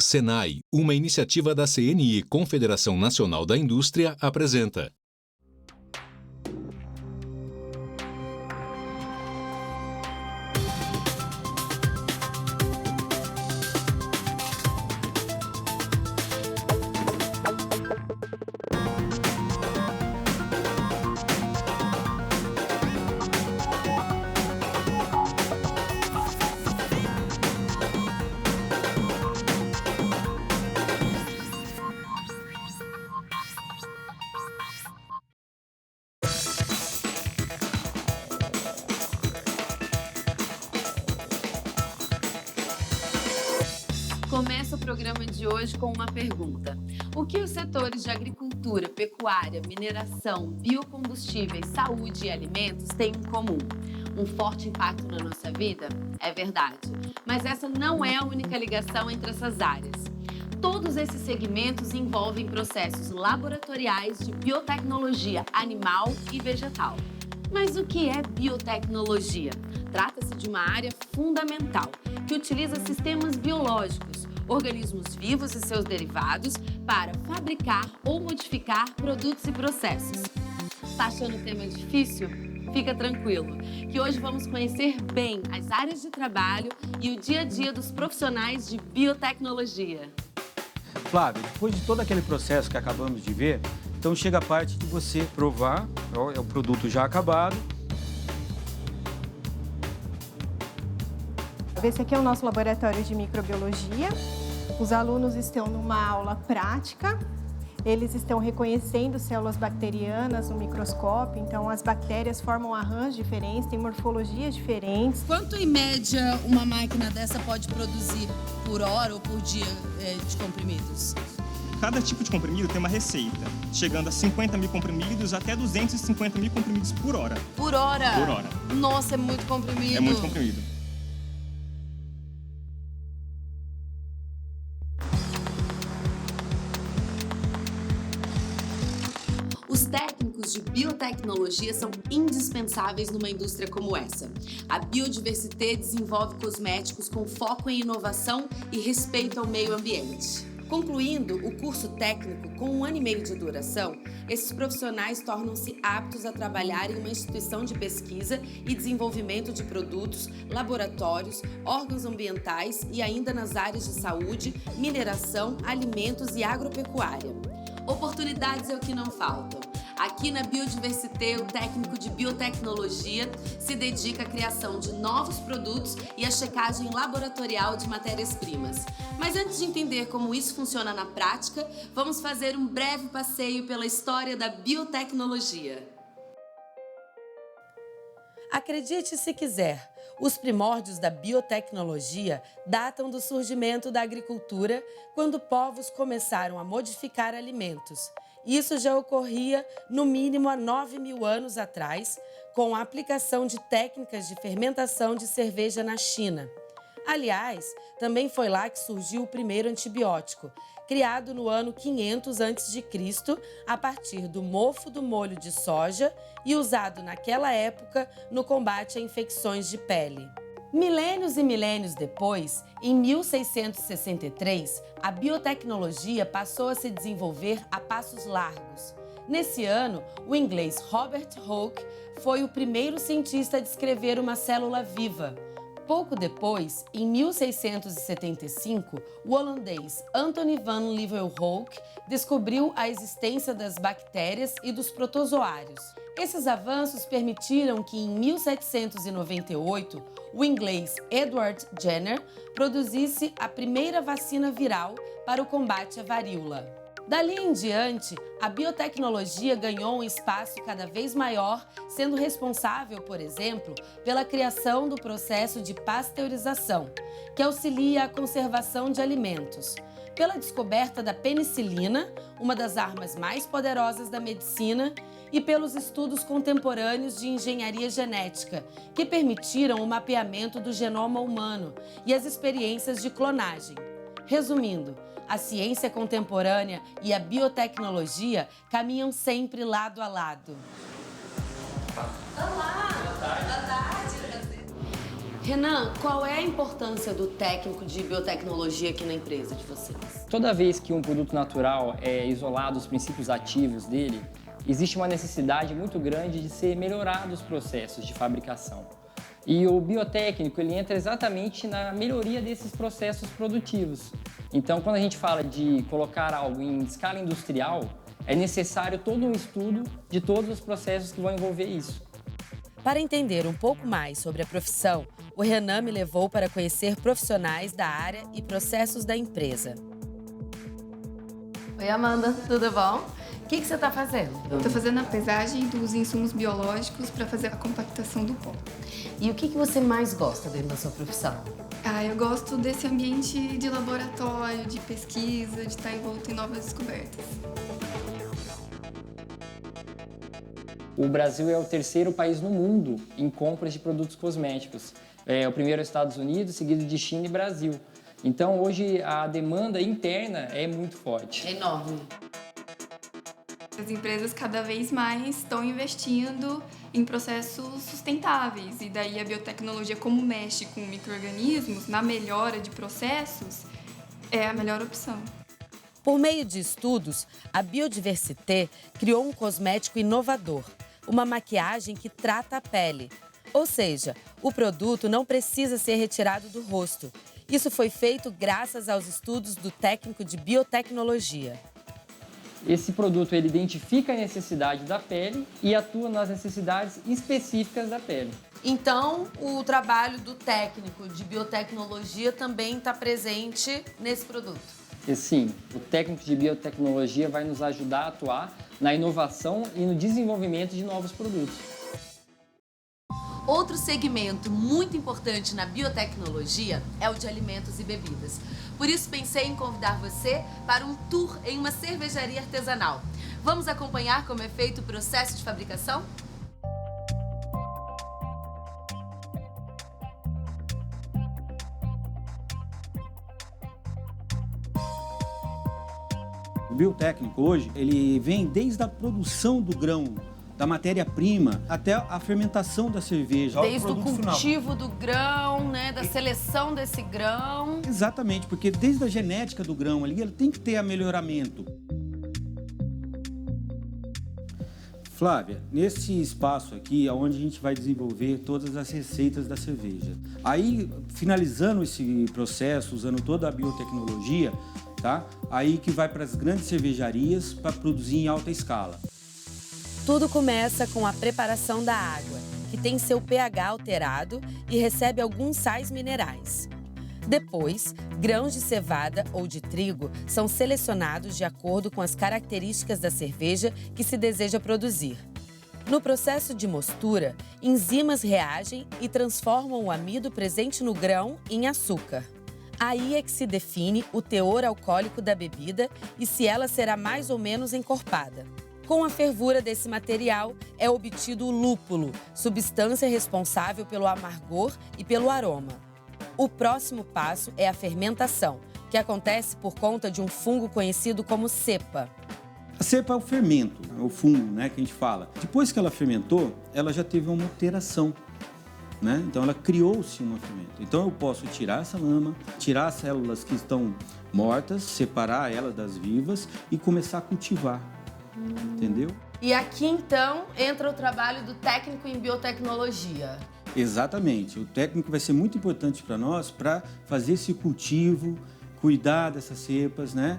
Senai, uma iniciativa da CNI, Confederação Nacional da Indústria, apresenta. Começa o programa de hoje com uma pergunta. O que os setores de agricultura, pecuária, mineração, biocombustíveis, saúde e alimentos têm em comum? Um forte impacto na nossa vida? É verdade. Mas essa não é a única ligação entre essas áreas. Todos esses segmentos envolvem processos laboratoriais de biotecnologia animal e vegetal. Mas o que é biotecnologia? Trata-se de uma área fundamental que utiliza sistemas biológicos, organismos vivos e seus derivados, para fabricar ou modificar produtos e processos. Tá achando o tema difícil? Fica tranquilo, que hoje vamos conhecer bem as áreas de trabalho e o dia a dia dos profissionais de biotecnologia. Flávio, depois de todo aquele processo que acabamos de ver, então chega a parte de você provar, é o produto já acabado. Esse aqui é o nosso laboratório de microbiologia. Os alunos estão numa aula prática. Eles estão reconhecendo células bacterianas no microscópio. Então, as bactérias formam arranjos diferentes, têm morfologias diferentes. Quanto, em média, uma máquina dessa pode produzir por hora ou por dia de comprimidos? Cada tipo de comprimido tem uma receita, chegando a 50 mil comprimidos até 250 mil comprimidos por hora. Por hora? Por hora. Nossa, é muito comprimido. É muito comprimido. Os técnicos de biotecnologia são indispensáveis numa indústria como essa. A Biodiversité desenvolve cosméticos com foco em inovação e respeito ao meio ambiente. Concluindo o curso técnico com 1 ano e meio de duração, esses profissionais tornam-se aptos a trabalhar em uma instituição de pesquisa e desenvolvimento de produtos, laboratórios, órgãos ambientais e ainda nas áreas de saúde, mineração, alimentos e agropecuária. Oportunidades é o que não faltam. Aqui na Biodiversité, o técnico de biotecnologia se dedica à criação de novos produtos e à checagem laboratorial de matérias-primas. Mas antes de entender como isso funciona na prática, vamos fazer um breve passeio pela história da biotecnologia. Acredite se quiser, os primórdios da biotecnologia datam do surgimento da agricultura, quando povos começaram a modificar alimentos. Isso já ocorria, no mínimo, há 9.000 anos atrás, com a aplicação de técnicas de fermentação de cerveja na China. Aliás, também foi lá que surgiu o primeiro antibiótico, criado no ano 500 a.C., a partir do mofo do molho de soja e usado naquela época no combate a infecções de pele. Milênios e milênios depois, em 1663, a biotecnologia passou a se desenvolver a passos largos. Nesse ano, o inglês Robert Hooke foi o primeiro cientista a descrever uma célula viva. Pouco depois, em 1675, o holandês Anthony van Leeuwenhoek descobriu a existência das bactérias e dos protozoários. Esses avanços permitiram que, em 1798, o inglês Edward Jenner produzisse a primeira vacina viral para o combate à varíola. Dali em diante, a biotecnologia ganhou um espaço cada vez maior, sendo responsável, por exemplo, pela criação do processo de pasteurização, que auxilia a conservação de alimentos, pela descoberta da penicilina, uma das armas mais poderosas da medicina, e pelos estudos contemporâneos de engenharia genética, que permitiram o mapeamento do genoma humano e as experiências de clonagem. Resumindo, a ciência contemporânea e a biotecnologia caminham sempre lado a lado. Olá! Boa tarde! Renan, qual é a importância do técnico de biotecnologia aqui na empresa de vocês? Toda vez que um produto natural é isolado dos princípios ativos dele, existe uma necessidade muito grande de ser melhorado os processos de fabricação. E o biotécnico, ele entra exatamente na melhoria desses processos produtivos. Então, quando a gente fala de colocar algo em escala industrial, é necessário todo um estudo de todos os processos que vão envolver isso. Para entender um pouco mais sobre a profissão, o Renan me levou para conhecer profissionais da área e processos da empresa. Oi, Amanda, tudo bom? O que você está fazendo? Estou fazendo a pesagem dos insumos biológicos para fazer a compactação do pó. E o que você mais gosta dentro da sua profissão? Eu gosto desse ambiente de laboratório, de pesquisa, de estar envolto em novas descobertas. O Brasil é o terceiro país no mundo em compras de produtos cosméticos. O primeiro é os Estados Unidos, seguido de China e Brasil. Então, hoje, a demanda interna é muito forte. É enorme. As empresas cada vez mais estão investindo em processos sustentáveis. E daí a biotecnologia, como mexe com micro-organismos, na melhora de processos, é a melhor opção. Por meio de estudos, a Biodiversité criou um cosmético inovador, uma maquiagem que trata a pele. Ou seja, o produto não precisa ser retirado do rosto. Isso foi feito graças aos estudos do técnico de biotecnologia. Esse produto ele identifica a necessidade da pele e atua nas necessidades específicas da pele. Então, o trabalho do técnico de biotecnologia também está presente nesse produto. E sim, o técnico de biotecnologia vai nos ajudar a atuar na inovação e no desenvolvimento de novos produtos. Outro segmento muito importante na biotecnologia é o de alimentos e bebidas. Por isso, pensei em convidar você para um tour em uma cervejaria artesanal. Vamos acompanhar como é feito o processo de fabricação? O biotécnico hoje, ele vem desde a produção do grão, da matéria-prima, até a fermentação da cerveja. Desde o cultivo do grão, né, da seleção desse grão. Exatamente, porque desde a genética do grão ali, ele tem que ter melhoramento. Flávia, nesse espaço aqui é onde a gente vai desenvolver todas as receitas da cerveja. Aí, finalizando esse processo, usando toda a biotecnologia, tá? Aí que vai para as grandes cervejarias para produzir em alta escala. Tudo começa com a preparação da água, que tem seu pH alterado e recebe alguns sais minerais. Depois, grãos de cevada ou de trigo são selecionados de acordo com as características da cerveja que se deseja produzir. No processo de mostura, enzimas reagem e transformam o amido presente no grão em açúcar. Aí é que se define o teor alcoólico da bebida e se ela será mais ou menos encorpada. Com a fervura desse material, é obtido o lúpulo, substância responsável pelo amargor e pelo aroma. O próximo passo é a fermentação, que acontece por conta de um fungo conhecido como cepa. A cepa é o fermento, é o fungo, né, que a gente fala. Depois que ela fermentou, ela já teve uma alteração, né? Então ela criou-se uma fermento. Então eu posso tirar essa lama, tirar as células que estão mortas, separar elas das vivas e começar a cultivar. Entendeu? E aqui, então, entra o trabalho do técnico em biotecnologia. Exatamente. O técnico vai ser muito importante para nós para fazer esse cultivo, cuidar dessas cepas, né?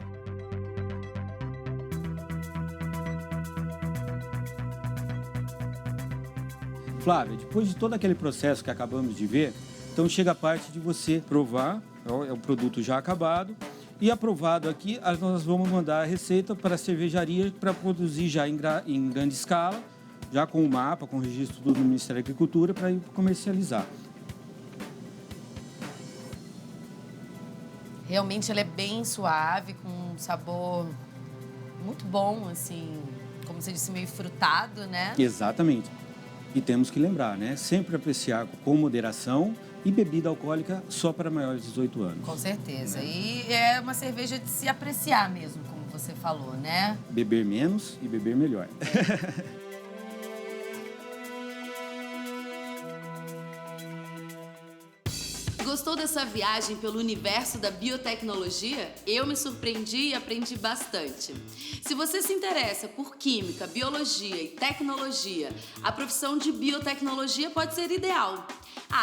Flávia, depois de todo aquele processo que acabamos de ver, então chega a parte de você provar, é o produto já acabado. E aprovado aqui, nós vamos mandar a receita para a cervejaria para produzir já em grande escala, já com o mapa, com o registro do Ministério da Agricultura, para ir comercializar. Realmente ela é bem suave, com um sabor muito bom, assim, como você disse, meio frutado, né? Exatamente. E temos que lembrar, né? Sempre apreciar com moderação e bebida alcoólica só para maiores de 18 anos. Com certeza. Né? E é uma cerveja de se apreciar mesmo, como você falou, né? Beber menos e beber melhor. essa viagem pelo universo da biotecnologia, eu me surpreendi e aprendi bastante. Se você se interessa por química, biologia e tecnologia, a profissão de biotecnologia pode ser ideal.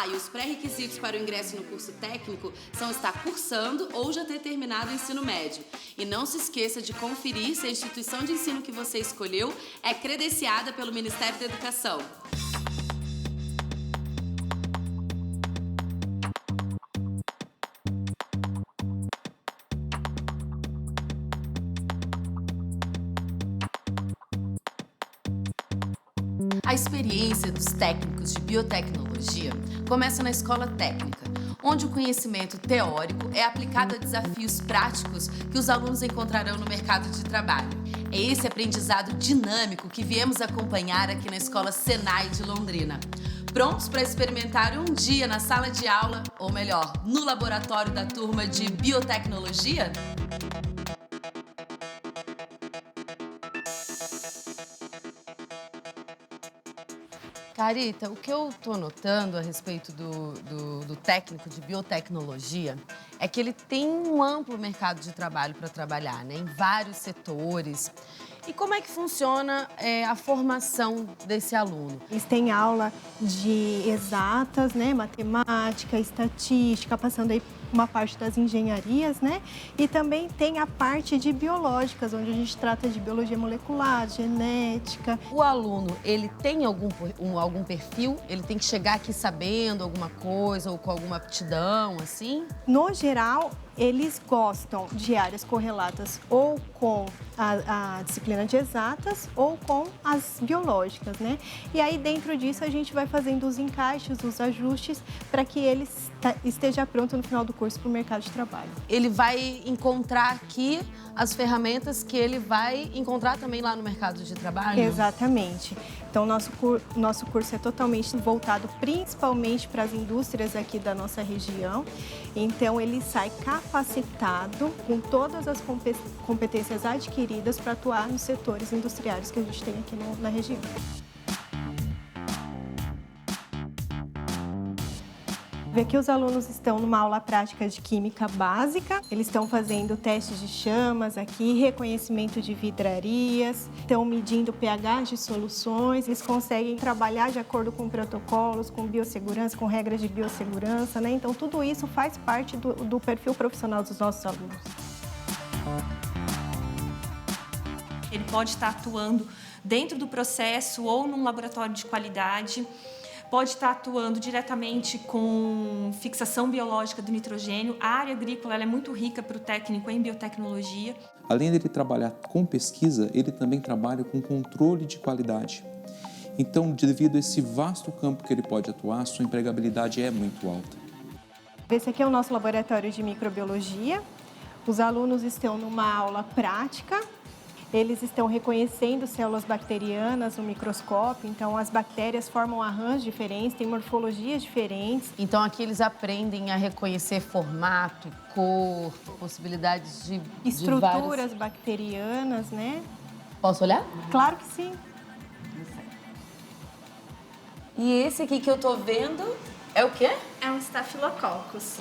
E os pré-requisitos para o ingresso no curso técnico são estar cursando ou já ter terminado o ensino médio. E não se esqueça de conferir se a instituição de ensino que você escolheu é credenciada pelo Ministério da Educação. A experiência dos técnicos de biotecnologia começa na escola técnica, onde o conhecimento teórico é aplicado a desafios práticos que os alunos encontrarão no mercado de trabalho. É esse aprendizado dinâmico que viemos acompanhar aqui na Escola Senai de Londrina. Prontos para experimentar um dia na sala de aula, ou melhor, no laboratório da turma de biotecnologia? Carita, o que eu estou notando a respeito do técnico de biotecnologia é que ele tem um amplo mercado de trabalho para trabalhar, né, em vários setores. E como é que funciona a formação desse aluno? Eles têm aula de exatas, né, matemática, estatística, passando aí uma parte das engenharias, né? E também tem a parte de biológicas, onde a gente trata de biologia molecular, genética. O aluno, ele tem algum perfil? Ele tem que chegar aqui sabendo alguma coisa ou com alguma aptidão, assim? No geral, eles gostam de áreas correlatas ou com a disciplina de exatas ou com as biológicas, né? E aí, dentro disso, a gente vai fazendo os encaixes, os ajustes, para que ele esteja pronto no final do curso para o mercado de trabalho. Ele vai encontrar aqui as ferramentas que ele vai encontrar também lá no mercado de trabalho? Exatamente. Então, nosso curso é totalmente voltado principalmente para as indústrias aqui da nossa região. Então, ele sai capacitado com todas as competências adquiridas para atuar nos setores industriais que a gente tem aqui na região. Vê que os alunos estão numa aula prática de química básica, eles estão fazendo testes de chamas aqui, reconhecimento de vidrarias, estão medindo pH de soluções, eles conseguem trabalhar de acordo com protocolos, com biossegurança, com regras de biossegurança, né? Então, tudo isso faz parte do perfil profissional dos nossos alunos. Ele pode estar atuando dentro do processo ou num laboratório de qualidade, pode estar atuando diretamente com fixação biológica do nitrogênio. A área agrícola ela é muito rica para o técnico em biotecnologia. Além dele trabalhar com pesquisa, ele também trabalha com controle de qualidade. Então, devido a esse vasto campo que ele pode atuar, sua empregabilidade é muito alta. Esse aqui é o nosso laboratório de microbiologia. Os alunos estão numa aula prática. Eles estão reconhecendo células bacterianas no microscópio, então as bactérias formam arranjos diferentes, têm morfologias diferentes. Então aqui eles aprendem a reconhecer formato, cor, possibilidades de estruturas bacterianas, né? Posso olhar? Claro que sim. E esse aqui que eu tô vendo é o quê? É um Staphylococcus.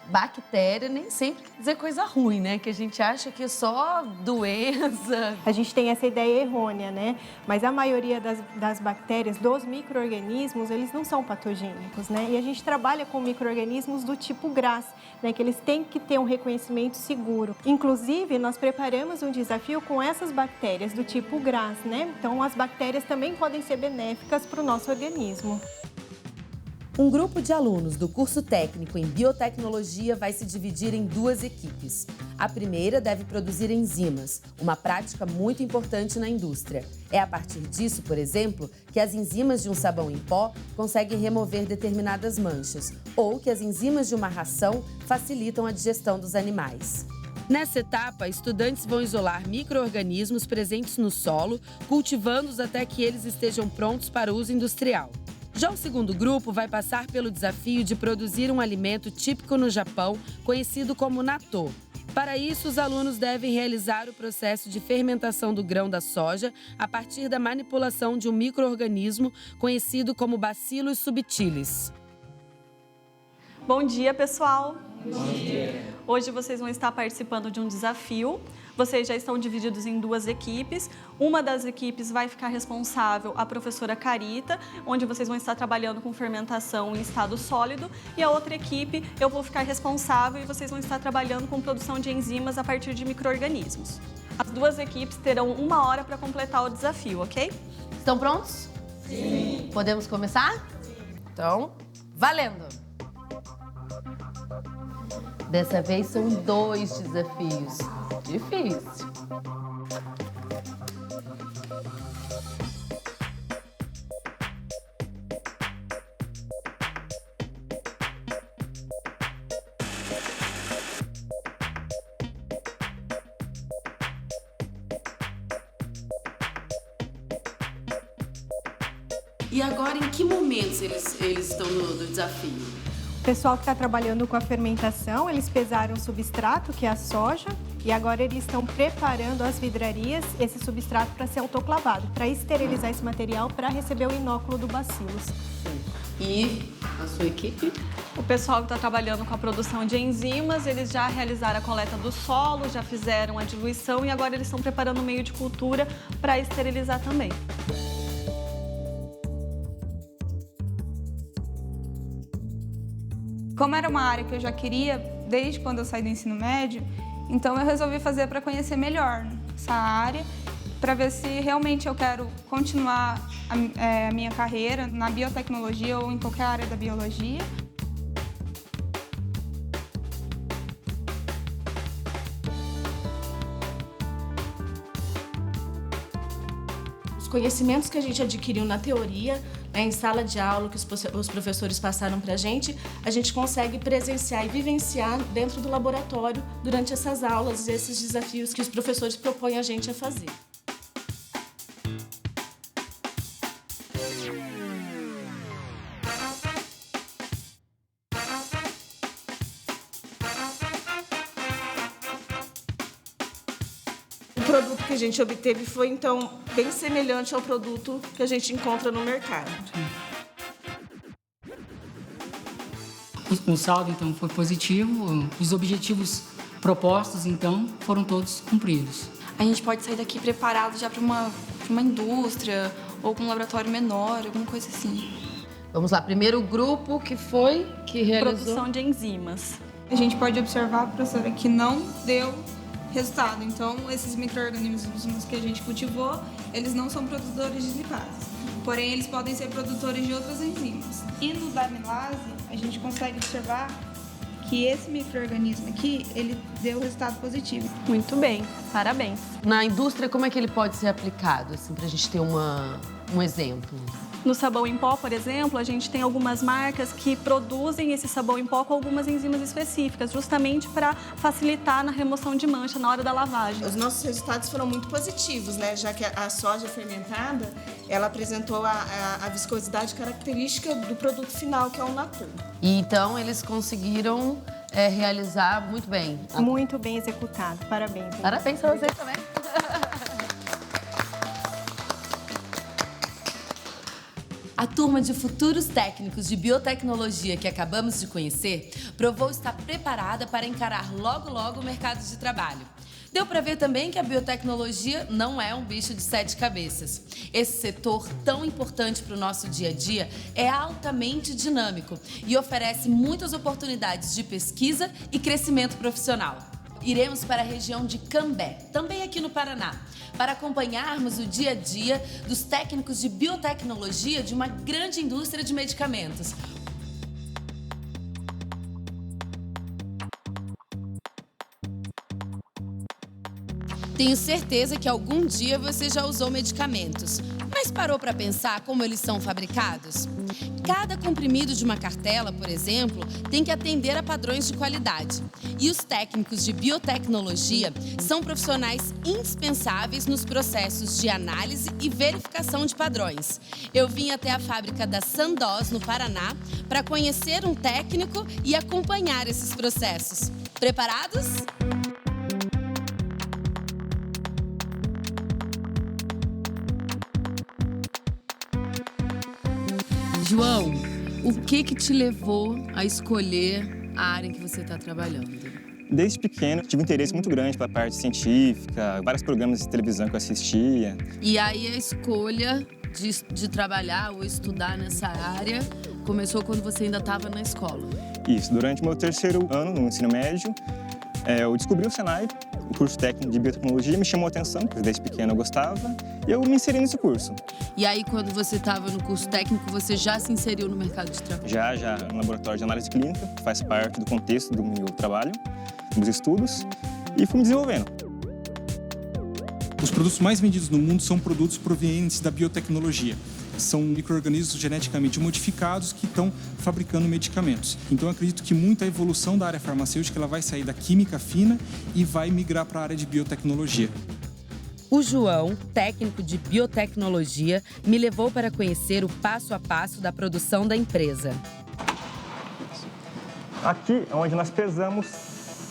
Bactéria nem sempre quer dizer coisa ruim, né? Que a gente acha que é só doença. A gente tem essa ideia errônea, né? Mas a maioria das bactérias, dos micro-organismos, eles não são patogênicos, né? E a gente trabalha com micro-organismos do tipo GRAS, né? Que eles têm que ter um reconhecimento seguro. Inclusive, nós preparamos um desafio com essas bactérias do tipo GRAS, né? Então, as bactérias também podem ser benéficas para o nosso organismo. Um grupo de alunos do curso técnico em biotecnologia vai se dividir em duas equipes. A primeira deve produzir enzimas, uma prática muito importante na indústria. É a partir disso, por exemplo, que as enzimas de um sabão em pó conseguem remover determinadas manchas, ou que as enzimas de uma ração facilitam a digestão dos animais. Nessa etapa, estudantes vão isolar micro-organismos presentes no solo, cultivando-os até que eles estejam prontos para o uso industrial. Já o segundo grupo vai passar pelo desafio de produzir um alimento típico no Japão, conhecido como natto. Para isso, os alunos devem realizar o processo de fermentação do grão da soja a partir da manipulação de um micro-organismo conhecido como Bacillus subtilis. Bom dia, pessoal! Bom dia! Hoje vocês vão estar participando de um desafio. Vocês já estão divididos em 2 equipes. Uma das equipes vai ficar responsável, a professora Carita, onde vocês vão estar trabalhando com fermentação em estado sólido. E a outra equipe, eu vou ficar responsável e vocês vão estar trabalhando com produção de enzimas a partir de micro-organismos. As 2 equipes terão 1 hora para completar o desafio, ok? Estão prontos? Sim! Podemos começar? Sim. Então, valendo! Dessa vez são 2 desafios. Difícil. E agora, em que momentos eles estão no desafio? O pessoal que está trabalhando com a fermentação, eles pesaram o substrato, que é a soja, e agora eles estão preparando as vidrarias, esse substrato para ser autoclavado, para esterilizar esse material para receber o inóculo do bacilos. E a sua equipe? O pessoal que está trabalhando com a produção de enzimas, eles já realizaram a coleta do solo, já fizeram a diluição e agora eles estão preparando o meio de cultura para esterilizar também. Como era uma área que eu já queria desde quando eu saí do ensino médio, então eu resolvi fazer para conhecer melhor essa área, para ver se realmente eu quero continuar a minha carreira na biotecnologia ou em qualquer área da biologia. Os conhecimentos que a gente adquiriu na teoria, em sala de aula, que os professores passaram para a gente consegue presenciar e vivenciar dentro do laboratório durante essas aulas e esses desafios que os professores propõem a gente a fazer. O produto que a gente obteve foi, então, bem semelhante ao produto que a gente encontra no mercado. O saldo, então, foi positivo. Os objetivos propostos, então, foram todos cumpridos. A gente pode sair daqui preparado já para uma indústria ou para um laboratório menor, alguma coisa assim. Vamos lá, primeiro grupo que realizou... Produção de enzimas. A gente pode observar, professora, que não deu resultado. Então, esses micro-organismos que a gente cultivou, eles não são produtores de lipases. Porém, eles podem ser produtores de outras enzimas. E no da amilase, a gente consegue observar que esse micro-organismo aqui, ele deu resultado positivo. Muito bem, parabéns. Na indústria, como é que ele pode ser aplicado, assim, para a gente ter um exemplo? No sabão em pó, por exemplo, a gente tem algumas marcas que produzem esse sabão em pó com algumas enzimas específicas, justamente para facilitar na remoção de mancha na hora da lavagem. Os nossos resultados foram muito positivos, né? Já que a soja fermentada, ela apresentou a viscosidade característica do produto final, que é o natur. E então eles conseguiram realizar muito bem. Muito bem executado, parabéns. Parabéns para vocês também. A turma de futuros técnicos de biotecnologia que acabamos de conhecer provou estar preparada para encarar logo o mercado de trabalho. Deu para ver também que a biotecnologia não é um bicho de 7 cabeças. Esse setor tão importante para o nosso dia a dia é altamente dinâmico e oferece muitas oportunidades de pesquisa e crescimento profissional. Iremos para a região de Cambé, também aqui no Paraná, para acompanharmos o dia a dia dos técnicos de biotecnologia de uma grande indústria de medicamentos. Tenho certeza que algum dia você já usou medicamentos, mas parou para pensar como eles são fabricados? Cada comprimido de uma cartela, por exemplo, tem que atender a padrões de qualidade. E os técnicos de biotecnologia são profissionais indispensáveis nos processos de análise e verificação de padrões. Eu vim até a fábrica da Sandoz, no Paraná, para conhecer um técnico e acompanhar esses processos. Preparados? João, O que te levou a escolher a área em que você está trabalhando? Desde pequeno, tive um interesse muito grande pela parte científica, vários programas de televisão que eu assistia. E aí a escolha de trabalhar ou estudar nessa área começou quando você ainda estava na escola? Isso, durante o meu 3º ano no ensino médio, eu descobri o Senai, o curso técnico de biotecnologia, me chamou a atenção, porque desde pequeno eu gostava, e eu me inseri nesse curso. E aí, quando você estava no curso técnico, você já se inseriu no mercado de trabalho? Já no laboratório de análise clínica, que faz parte do contexto do meu trabalho, dos estudos, e fui me desenvolvendo. Os produtos mais vendidos no mundo são produtos provenientes da biotecnologia. São micro-organismos geneticamente modificados que estão fabricando medicamentos. Então, eu acredito que muita evolução da área farmacêutica ela vai sair da química fina e vai migrar para a área de biotecnologia. O João, técnico de biotecnologia, me levou para conhecer o passo a passo da produção da empresa. Aqui é onde nós pesamos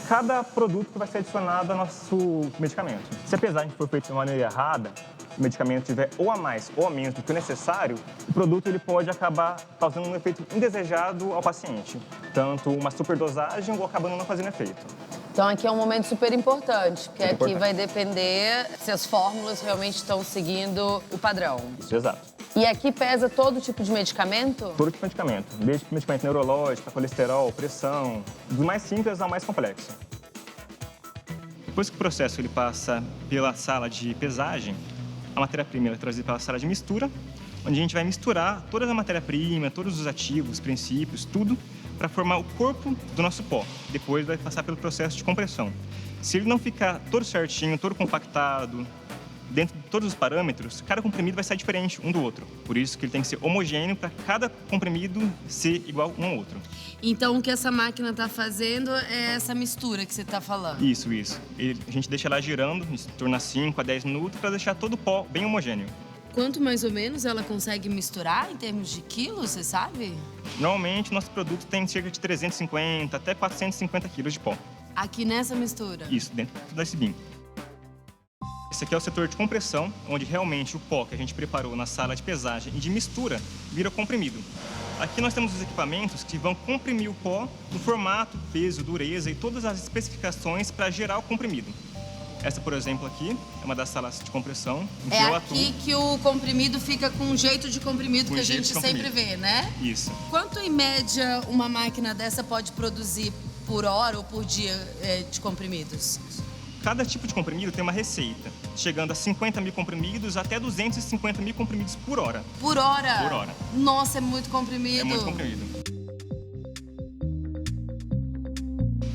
cada produto que vai ser adicionado ao nosso medicamento. Se a pesagem for feita de maneira errada, o medicamento tiver ou a mais ou a menos do que o necessário, o produto ele pode acabar causando um efeito indesejado ao paciente, tanto uma superdosagem ou acabando não fazendo efeito. Então aqui é um momento super importante, porque aqui vai depender se as fórmulas realmente estão seguindo o padrão. Isso, exato. E aqui pesa todo tipo de medicamento? Todo tipo de medicamento, desde medicamento neurológico, colesterol, pressão, do mais simples ao mais complexo. Depois que o processo ele passa pela sala de pesagem, a matéria-prima é trazida pela sala de mistura, onde a gente vai misturar toda a matéria-prima, todos os ativos, princípios, tudo, para formar o corpo do nosso pó. Depois vai passar pelo processo de compressão. Se ele não ficar todo certinho, todo compactado, dentro de todos os parâmetros, cada comprimido vai sair diferente um do outro. Por isso que ele tem que ser homogêneo para cada comprimido ser igual um ao outro. Então o que essa máquina está fazendo é essa mistura que você está falando? Isso. A gente deixa ela girando em torno de 5 a 10 minutos para deixar todo o pó bem homogêneo. Quanto mais ou menos ela consegue misturar em termos de quilos, você sabe? Normalmente, nosso produto tem cerca de 350 até 450 quilos de pó. Aqui nessa mistura? Isso, dentro desse bin. Esse aqui é o setor de compressão, onde realmente o pó que a gente preparou na sala de pesagem e de mistura vira comprimido. Aqui nós temos os equipamentos que vão comprimir o pó no formato, peso, dureza e todas as especificações para gerar o comprimido. Essa, por exemplo, aqui é uma das salas de compressão. Em que é aqui que o comprimido fica com um jeito de comprimido que a gente sempre vê, né? Isso. Quanto, em média, uma máquina dessa pode produzir por hora ou por dia de comprimidos? Cada tipo de comprimido tem uma receita, chegando a 50 mil comprimidos até 250 mil comprimidos por hora. Por hora? Por hora. Nossa, é muito comprimido. É muito comprimido.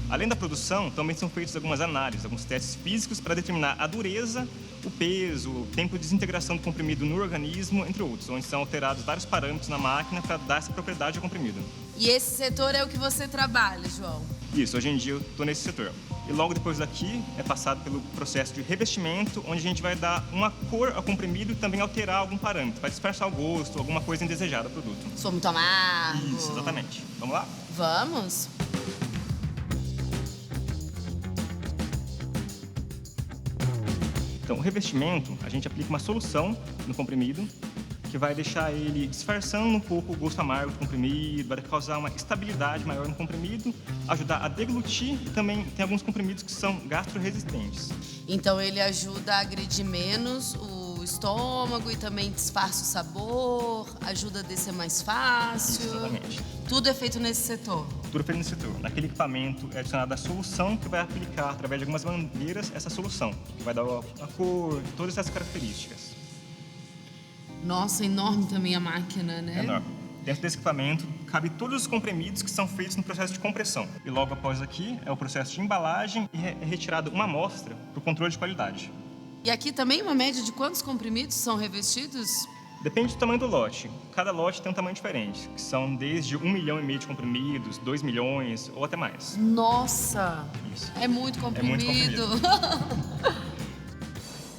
Além da produção, também são feitas algumas análises, alguns testes físicos para determinar a dureza, o peso, o tempo de desintegração do comprimido no organismo, entre outros, onde são alterados vários parâmetros na máquina para dar essa propriedade ao comprimido. E esse setor é o que você trabalha, João? Isso, hoje em dia eu estou nesse setor. E logo depois daqui é passado pelo processo de revestimento, onde a gente vai dar uma cor ao comprimido e também alterar algum parâmetro, para disfarçar o gosto, alguma coisa indesejada ao produto. Sou muito amargo. Isso, exatamente. Vamos lá? Vamos. Então, o revestimento, a gente aplica uma solução no comprimido que vai deixar ele disfarçando um pouco o gosto amargo do comprimido, vai causar uma estabilidade maior no comprimido, ajudar a deglutir e também tem alguns comprimidos que são gastroresistentes. Então, ele ajuda a agredir menos o estômago e também disfarça o sabor, ajuda a descer mais fácil. Isso, exatamente. Tudo é feito nesse setor? Tudo é feito nesse setor. Naquele equipamento é adicionada a solução que vai aplicar, através de algumas mangueiras, essa solução, que vai dar a cor, todas essas características. Nossa, enorme também a máquina, né? É enorme. Dentro desse equipamento, cabe todos os comprimidos que são feitos no processo de compressão. E logo após aqui, é o processo de embalagem e é retirada uma amostra para o controle de qualidade. E aqui também uma média de quantos comprimidos são revestidos? Depende do tamanho do lote. Cada lote tem um tamanho diferente, que são desde 1,5 milhão de comprimidos, 2 milhões ou até mais. Nossa! Isso. É muito comprimido. É muito comprimido.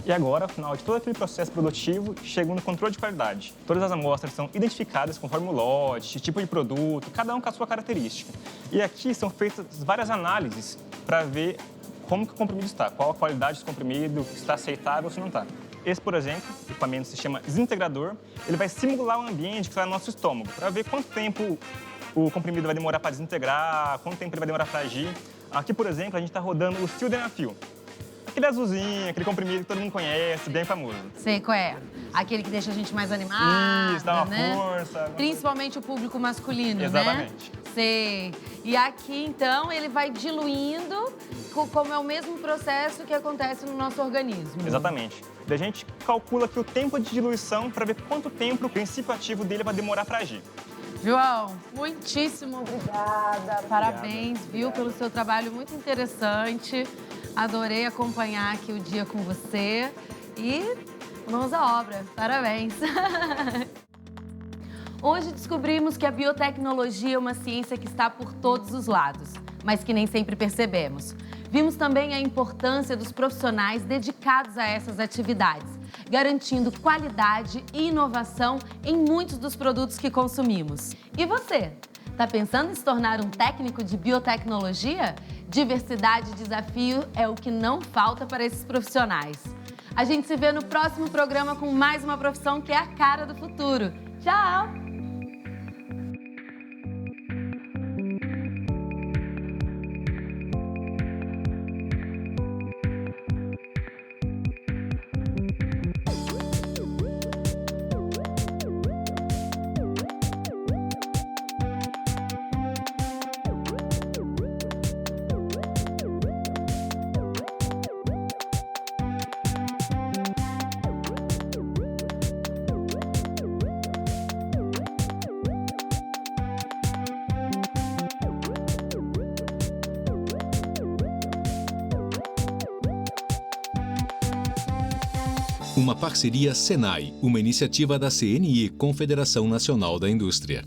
E agora, ao final de todo aquele processo produtivo, chega no controle de qualidade. Todas as amostras são identificadas conforme o lote, tipo de produto, cada um com a sua característica. E aqui são feitas várias análises para ver como que o comprimido está, qual a qualidade do comprimido, se está aceitável ou se não está. Esse, por exemplo, o equipamento se chama desintegrador. Ele vai simular o ambiente que está no nosso estômago, para ver quanto tempo o comprimido vai demorar para desintegrar, quanto tempo ele vai demorar para agir. Aqui, por exemplo, a gente está rodando o Sildenafil. Aquele azulzinho, aquele comprimido que todo mundo conhece, bem famoso. Sei qual é. Aquele que deixa a gente mais animada, Isso, dá uma né? força. Principalmente o público masculino, Exatamente. né? Sei. E aqui, então, ele vai diluindo, como é o mesmo processo que acontece no nosso organismo. Exatamente. Daí a gente calcula aqui o tempo de diluição para ver quanto tempo o princípio ativo dele vai demorar para agir. João, muitíssimo obrigada. Parabéns, viu, pelo seu trabalho muito interessante. Adorei acompanhar aqui o dia com você e mãos à obra. Parabéns. Hoje descobrimos que a biotecnologia é uma ciência que está por todos os lados, mas que nem sempre percebemos. Vimos também a importância dos profissionais dedicados a essas atividades, garantindo qualidade e inovação em muitos dos produtos que consumimos. E você? Tá pensando em se tornar um técnico de biotecnologia? Diversidade e desafio é o que não falta para esses profissionais. A gente se vê no próximo programa com mais uma profissão que é a cara do futuro. Tchau! Uma parceria Senai, uma iniciativa da CNI, Confederação Nacional da Indústria.